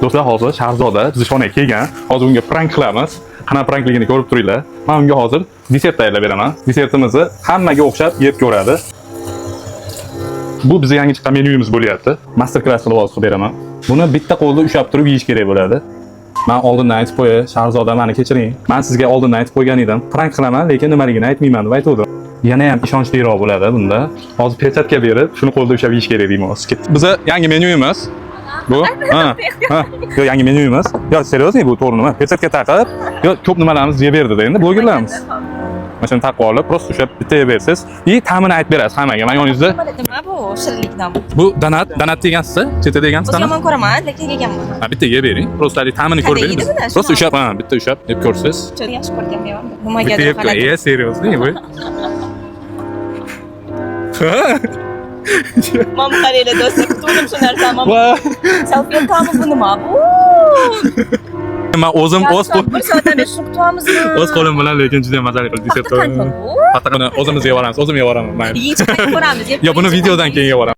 Do'stlar, hozir Shahzoda zishxonaga kelgan. Hozir unga prank qilamiz. Qana prankligini ko'rib turinglar. Men unga hozir desert tayyorlab beraman. Desertimizni hammaga o'xshab yeb ko'radi. Bu bizning yangi chiqqan menyuyimiz bo'lyapti. Master class qilib beraman. Buni bitta qo'lda ushlab turib yeyish kerak bo'ladi. Men oldindan aytib qo'yay, Shahzoda meni kechiring. Men sizga oldindan aytib qo'ygan edim. Prank qilaman, lekin nimaligini aytmayman deb aytdim. Yana ham ishonchliroq bo'ladi bunda. Hozir perchatka berib, shuni qo'lda ushlab yeyish kerak deymiz. Biza yangi menyuyimiz. Bu? Ha. Yo, yangi menyuyimiz. Yo, seriously bu to'g'rimi? Perchatka taqib, yo ko'p nimalarimiz yeb berdi endi blogerlarimiz. Mana shuni taqib olib, prosta ushlab bitta yeb bersiz. Ta'mini aytib berasiz hammaga. Mayonezda. Nima bu? Shirinlikdan. Bu donat degansiz, cheta degansiz. O'zi yomon ko'raman, lekin yeganman. Ha, bitta yeb bering. Prosta ta'mini ko'rib bering. Prosta ushlab, bitta ushlab yeb ko'rsiz. Yaxshi ko'rgan mevami. Nimaga deb qarang. Seriously bu. Mam qaraylar do'stlar, kutdim shu narsani. Selfie ta'mi bu nima bu? Men o'zim bir soatdan beri shuni kutyapmizmi? O'z qo'lim bilan lekin juda mazali qilib desert qo'yaman. Paxtani o'zimiz yeb olamiz, o'zim yeb olaman. Yeyib ko'ramiz. Yo, buni videodan keyin yeb olaman.